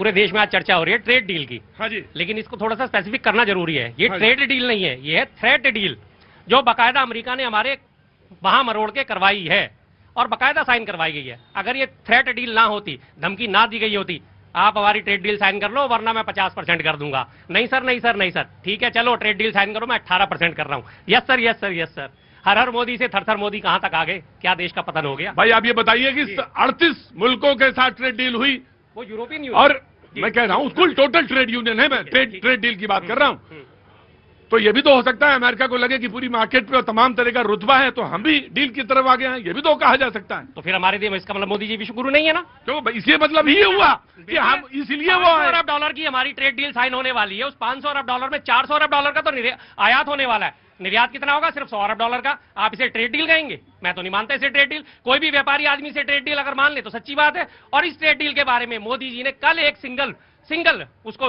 पूरे देश में आज चर्चा हो रही है ट्रेड डील की। हाँ जी। लेकिन इसको थोड़ा सा स्पेसिफिक करना जरूरी है। ये हाँ ट्रेड डील नहीं है, ये है थ्रेट डील, जो बाकायदा अमेरिका ने हमारे वहां मरोड़ के करवाई है और बाकायदा साइन करवाई गई है। अगर ये थ्रेट डील ना होती, धमकी ना दी गई होती, आप हमारी ट्रेड डील साइन कर लो वरना मैं 50% कर दूंगा, नहीं सर नहीं सर नहीं सर, ठीक है चलो ट्रेड डील साइन करो, मैं 18% कर रहा हूं, yes sir yes sir yes sir. हर हर मोदी से थर थर मोदी कहां तक आ गए, क्या देश का पतन हो गया। भाई आप ये बताइए कि 38 मुल्कों के साथ ट्रेड डील हुई, वो यूरोपियन यूनियन, और मैं कह रहा हूं कुल टोटल ट्रेड यूनियन है, मैं ट्रेड डील की बात कर रहा हूं। तो ये भी तो हो सकता है अमेरिका को लगे कि पूरी मार्केट पे और तमाम तरह का रुतबा है तो हम भी डील की तरफ आ गए हैं, ये भी तो कहा जा सकता है। तो फिर हमारे देश में इसका मतलब मोदी जी विश्व गुरु नहीं है ना। क्यों भाई, इसलिए मतलब ही हुआ कि हम इसलिए वो $500 अरब डॉलर की हमारी ट्रेड डील साइन होने वाली है। उस $500 अरब डॉलर में $400 अरब डॉलर का तो आयात होने वाला है, निर्यात कितना होगा, सिर्फ $100 अरब डॉलर का। आप इसे ट्रेड डील कहेंगे? मैं तो नहीं मानता इसे ट्रेड डील। कोई भी व्यापारी आदमी से ट्रेड डील अगर मान ले तो सच्ची बात है। और इस ट्रेड डील के बारे में मोदी जी ने कल एक सिंगल उसको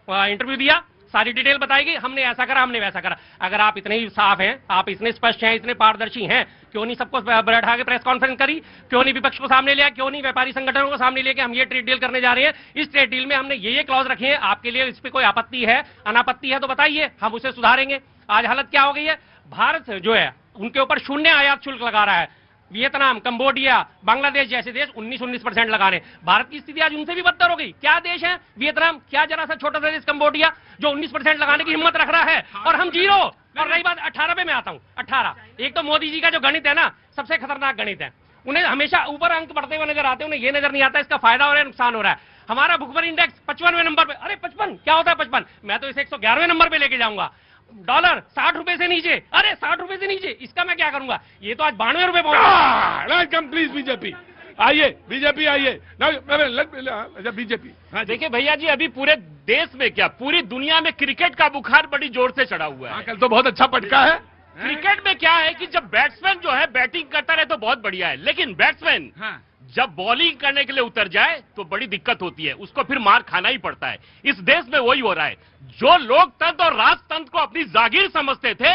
इंटरव्यू दिया, सारी डिटेल बताएगी, हमने ऐसा करा हमने वैसा करा। अगर आप इतने ही साफ हैं, आप इतने स्पष्ट हैं, इतने पारदर्शी हैं, क्यों नहीं सबको बैठा के प्रेस कॉन्फ्रेंस करी, क्यों नहीं विपक्ष को सामने लिया, क्यों नहीं व्यापारी संगठनों को सामने लिया कि हम ये ट्रेड डील करने जा रहे हैं, इस ट्रेड डील में हमने ये क्लॉज रखे हैं, आपके लिए इस पे कोई आपत्ति है अनापत्ति है तो बताइए, हम उसे सुधारेंगे। आज हालत क्या हो गई है, भारत जो है उनके ऊपर शून्य आयात शुल्क लगा रहा है। वियतनाम, कंबोडिया, बांग्लादेश जैसे देश 19% लगा रहे हैं। भारत की स्थिति आज उनसे भी बदतर हो गई। क्या देश है वियतनाम, क्या जरा सा छोटा सा देश कंबोडिया जो 19% लगाने की हिम्मत रख रहा है, और हम 0। और रही बात 18 पे मैं आता हूं, 18, एक तो मोदी जी का जो गणित है ना सबसे खतरनाक गणित है। उन्हें हमेशा ऊपर अंक बढ़ते हुए नजर आते हैं, उन्हें ये नजर नहीं आता इसका फायदा हो रहा है नुकसान हो रहा है। हमारा भुखमरी इंडेक्स 55वें नंबर पे, अरे 55 क्या होता है 55, मैं तो इसे 111वें नंबर पे लेके जाऊंगा। डॉलर 60 रुपए से नीचे, अरे 60 रुपए से नीचे, इसका मैं क्या करूंगा, ये तो आज 92 रुपए पहुंचा। प्लीज बीजेपी आइए, बीजेपी आइए, बीजेपी। देखिए भैया जी, अभी पूरे देश में क्या पूरी दुनिया में क्रिकेट का बुखार बड़ी जोर से चढ़ा हुआ है। कल तो बहुत अच्छा पटका है। क्रिकेट में क्या है कि जब बैट्समैन जो है बैटिंग करता रहे तो बहुत बढ़िया है, लेकिन बैट्समैन जब बॉलिंग करने के लिए उतर जाए तो बड़ी दिक्कत होती है, उसको फिर मार खाना ही पड़ता है। इस देश में वही हो रहा है। जो लोकतंत्र और राजतंत्र को अपनी जागीर समझते थे,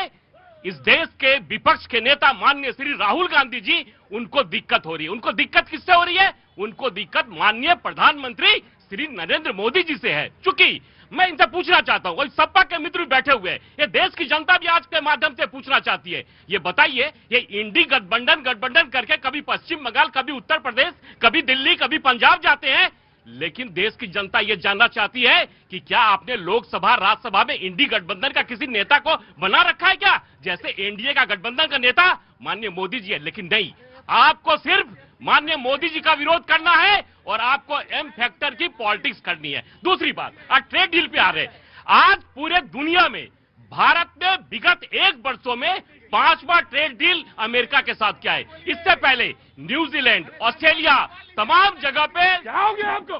इस देश के विपक्ष के नेता माननीय श्री राहुल गांधी जी, उनको दिक्कत हो रही है। उनको दिक्कत किससे हो रही है? उनको दिक्कत माननीय प्रधानमंत्री श्री नरेंद्र मोदी जी से है। चूंकि मैं इनसे पूछना चाहता हूं, सपा के मित्र भी बैठे हुए हैं, ये देश की जनता भी आज के माध्यम से पूछना चाहती है, ये बताइए, ये इंडी गठबंधन करके कभी पश्चिम बंगाल, कभी उत्तर प्रदेश, कभी दिल्ली, कभी पंजाब जाते हैं, लेकिन देश की जनता ये जानना चाहती है कि क्या आपने लोकसभा राज्यसभा में इंडी गठबंधन का किसी नेता को बना रखा है क्या? जैसे एनडीए का गठबंधन का नेता माननीय मोदी जी है, लेकिन नहीं, आपको सिर्फ माननीय मोदी जी का विरोध करना है और आपको एम फैक्टर की पॉलिटिक्स करनी है। दूसरी बात, आज ट्रेड डील पे आ रहे, आज पूरे दुनिया में भारत ने विगत 1 वर्षों में 5वां ट्रेड डील अमेरिका के साथ किया है। इससे पहले न्यूजीलैंड, ऑस्ट्रेलिया, तमाम जगह पे। क्या हो गया आपको?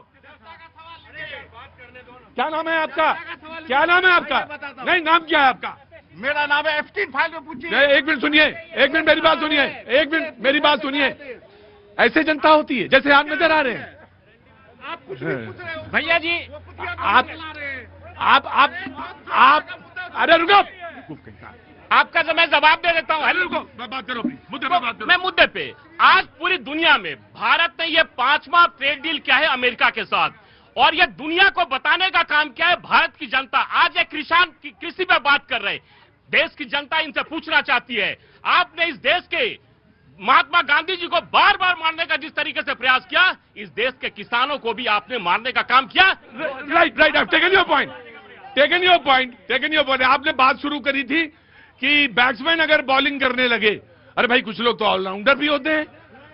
क्या नाम है आपका? क्या नाम है आपका? नहीं, नाम क्या है आपका? मेरा नाम है F3 फाइल में पूछिए। एक मिनट सुनिए, एक मिनट मेरी बात सुनिए, एक मिनट मेरी बात सुनिए। ऐसे जनता होती है जैसे आप नजर आ रहे हैं। आप कुछ भी पूछ रहे हो भैया जी, आप अरे रुको, आपका तो मैं जवाब दे देता हूँ। रुको, बात करो, मुद्दे पे बात करो। मैं मुद्दे पे, आज पूरी दुनिया में भारत ने ये 5वां ट्रेड डील किया है अमेरिका के साथ, और ये दुनिया को बताने का काम क्या है भारत की जनता। आज ये किसान कृषि पे बात कर रहे, देश की जनता इनसे पूछना चाहती है, आपने इस देश के महात्मा गांधी जी को बार बार मारने का जिस तरीके से प्रयास किया, इस देश के किसानों को भी आपने मारने का काम किया। Right, taken your point. आपने बात शुरू करी थी कि बैट्समैन अगर बॉलिंग करने लगे, अरे भाई कुछ लोग तो ऑलराउंडर भी होते हैं,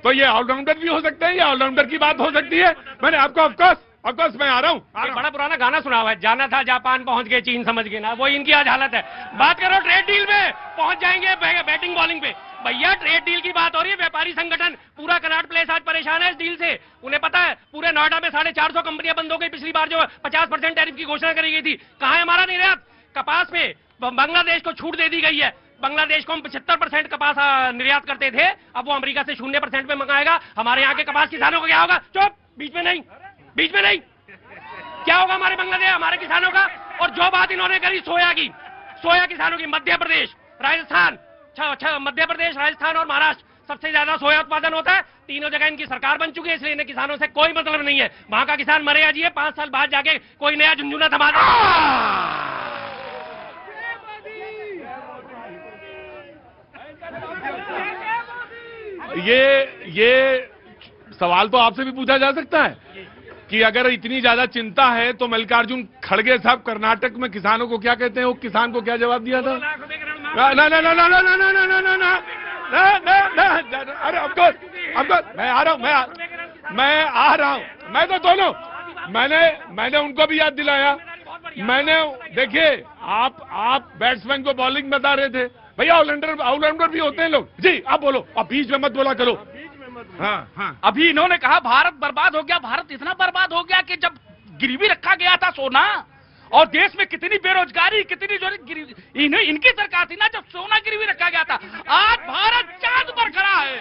तो ये ऑलराउंडर भी हो सकते हैं, या ऑलराउंडर की बात हो सकती है। मैंने आपको ऑफकोर्स मैं आ रहा हूं। बड़ा पुराना गाना सुना हुआ है, जाना था जापान पहुंच गए चीन समझ गए ना, वो इनकी आज हालत है। बात करो ट्रेड डील में, पहुंच जाएंगे बैटिंग बॉलिंग पे। भैया ट्रेड डील की बात हो रही है, व्यापारी संगठन पूरा कनाट प्लेस आज परेशान है इस डील से। उन्हें पता है पूरे नोएडा में 450 कंपनियां बंद हो गई पिछली बार जो 50% टैरिफ की घोषणा करी गई थी। कहां है हमारा निर्यात? कपास में बांग्लादेश को छूट दे दी गई है। बांग्लादेश को हम 75% कपास निर्यात करते थे, अब वो अमेरिका से 0% में मंगाएगा। हमारे यहाँ के कपास किसानों को क्या होगा? चुप, बीच में नहीं, क्या होगा हमारे बांग्लादेश, हमारे किसानों का? और जो बात इन्होंने करी सोया किसानों की, मध्य प्रदेश, राजस्थान और महाराष्ट्र सबसे ज्यादा सोया उत्पादन होता है, तीनों जगह इनकी सरकार बन चुकी है, इसलिए इन्हें किसानों से कोई मतलब नहीं है। वहां का किसान मरे या जिए, 5 साल बाद जाके कोई नया झुंझुना थमा दे। ये सवाल तो आपसे भी पूछा जा सकता है कि अगर इतनी ज्यादा चिंता है तो मल्लिकार्जुन खड़गे साहब कर्नाटक में किसानों को क्या कहते हैं, वो किसान को क्या जवाब दिया था? ना ना ना ना ना ना ना ना ना ना ना ना, अरे ऑफकोर्स मैं आ रहा हूं, मैं तो दोनों मैंने उनको भी याद दिलाया। मैंने देखिए, आप बैट्समैन को बॉलिंग बता रहे थे, भैया ऑलराउंडर भी होते हैं लोग। जी आप बोलो, आप बीच में मत बोला करो। हाँ। अभी इन्होंने कहा भारत बर्बाद हो गया। भारत इतना बर्बाद हो गया कि जब गिरवी रखा गया था सोना, और देश में कितनी बेरोजगारी, कितनी जो इनकी सरकार थी ना जब सोना गिरवी रखा गया था। आज भारत चांद पर खड़ा है,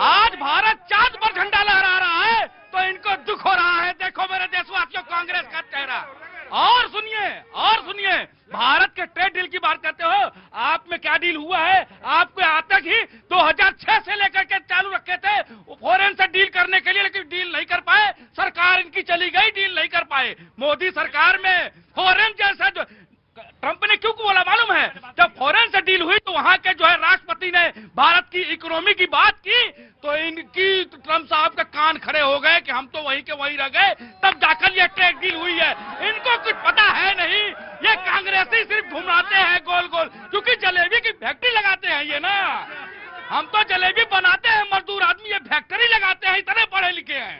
आज भारत चांद पर झंडा लहरा रहा है, तो इनको दुख हो रहा है। देखो मेरे देशवासियों, कांग्रेस का चेहरा। और सुनिए, भारत के ट्रेड डील की बात करते हो, आप में क्या डील हुआ है? आपको आज तक ही 2006 से लेकर के चालू रखे थे फॉरेन से डील करने के लिए, लेकिन डील नहीं कर पाए। सरकार इनकी चली गई, डील नहीं कर पाए। मोदी सरकार में फॉरेन जैसा जो ट्रंप ने क्यों बोला मालूम है? जब फॉरेन से डील हुई तो वहां के जो है राष्ट्रपति ने भारत की इकोनॉमी की बात की, तो इनकी ट्रंप साहब के कान खड़े हो गए कि हम तो वहीं के वहीं रह गए, तब जाकर ये ट्रेड डील हुई है। इनको कुछ पता है नहीं, ये कांग्रेसी सिर्फ घुमाते हैं गोल गोल, क्योंकि जलेबी की फैक्ट्री लगाते हैं ये ना। हम तो जलेबी बनाते हैं मजदूर आदमी, ये फैक्ट्री लगाते हैं, इतने पढ़े लिखे हैं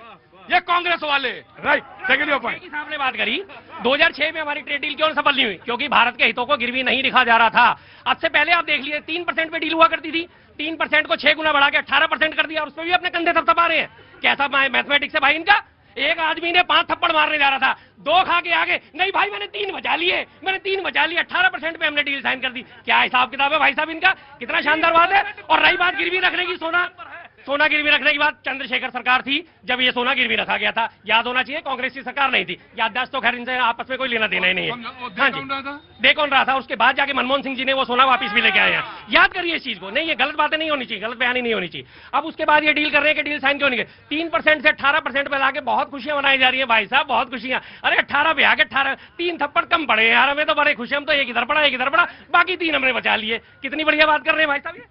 ये कांग्रेस वाले। Right, second your point. साहब ने बात करी 2006 में हमारी ट्रेड डील क्यों सफल नहीं हुई? क्योंकि भारत के हितों को गिरवी नहीं दिखा जा रहा था। आज से पहले आप देख लीजिए 3% पे डील हुआ करती थी, 3% को 6 गुना बढ़ा के 18% कर दिया, और उसमें भी अपने कंधे थपथपा रहे हैं। कैसा मैथमेटिक्स है भाई इनका? एक आदमी ने 5 थप्पड़ मारने जा रहा था, 2 खा के आगे, नहीं भाई मैंने 3 बचा लिए, 18% पे हमने डील साइन कर दी। क्या हिसाब किताब है भाई साहब इनका? कितना शानदार बात है। और रही बात गिरवी रखने की, सोना गिरवी रखने की बात, चंद्रशेखर सरकार थी जब ये सोना गिरवी रखा गया था, याद होना चाहिए। कांग्रेस की सरकार नहीं थी, याददाश्त तो खैर इनसे आपस में कोई लेना देना ही नहीं है। हाँ जी, दे कौन रहा था? उसके बाद जाके मनमोहन सिंह जी ने वो सोना वापस भी लेके आए हैं। याद करिए इस चीज को। नहीं, ये गलत बातें नहीं होनी चाहिए, गलत बयानी नहीं होनी चाहिए। अब उसके बाद ये डील कर रहे हैं कि डील साइन क्यों नहीं गए? 3% से 18% पे लाके बहुत खुशियां मनाई जा रही है भाई साहब, बहुत खुशियां। अरे 18 पे आके 18, 3 थप्पड़ कम पड़े यार, हमें तो बड़े खुशी। हम तो एक इधर पड़ा, बाकी 3 हमने बचा लिए। कितनी बढ़िया बात कर रहे हैं भाई साहब।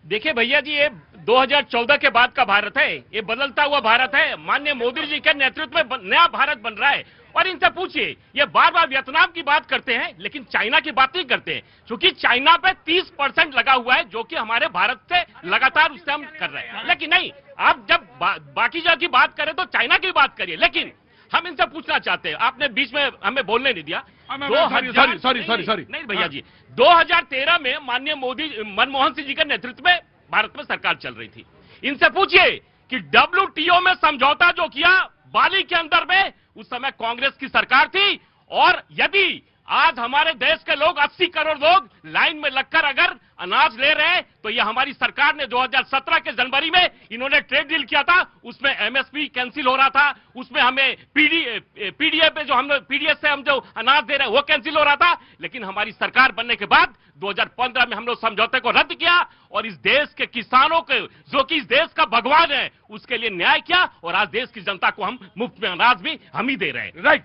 देखिए भैया जी, ये 2014 के बाद का भारत है, ये बदलता हुआ भारत है। माननीय मोदी जी के नेतृत्व में नया भारत बन रहा है। और इनसे पूछिए, ये बार बार वियतनाम की बात करते हैं, लेकिन चाइना की बात नहीं करते हैं, क्योंकि चाइना पे 30% लगा हुआ है, जो कि हमारे भारत से लगातार उससे हम कर रहे हैं। लेकिन नहीं, आप जब बाकी जगह की बात करें तो चाइना की बात करिए। लेकिन हम इनसे पूछना चाहते हैं, आपने बीच में हमें बोलने नहीं दिया। सॉरी नहीं भैया जी, 2013 में माननीय मनमोहन सिंह जी के नेतृत्व में भारत में सरकार चल रही थी। इनसे पूछिए कि WTO में समझौता जो किया बाली के अंदर में, उस समय कांग्रेस की सरकार थी। और यदि आज हमारे देश के लोग 80 करोड़ लोग लाइन में लगकर अगर अनाज ले रहे हैं, तो यह हमारी सरकार ने 2017 के जनवरी में इन्होंने ट्रेड डील किया था। उसमें MSP कैंसिल हो रहा था, उसमें हमें PDA पे जो हम PDS से हम जो अनाज दे रहे हैं वो कैंसिल हो रहा था। लेकिन हमारी सरकार बनने के बाद 2015 में हम लोग समझौते को रद्द किया, और इस देश के किसानों के, जो कि इस देश का भगवान है, उसके लिए न्याय किया। और आज देश की जनता को हम मुफ्त में अनाज भी हम ही दे रहे हैं। राइट।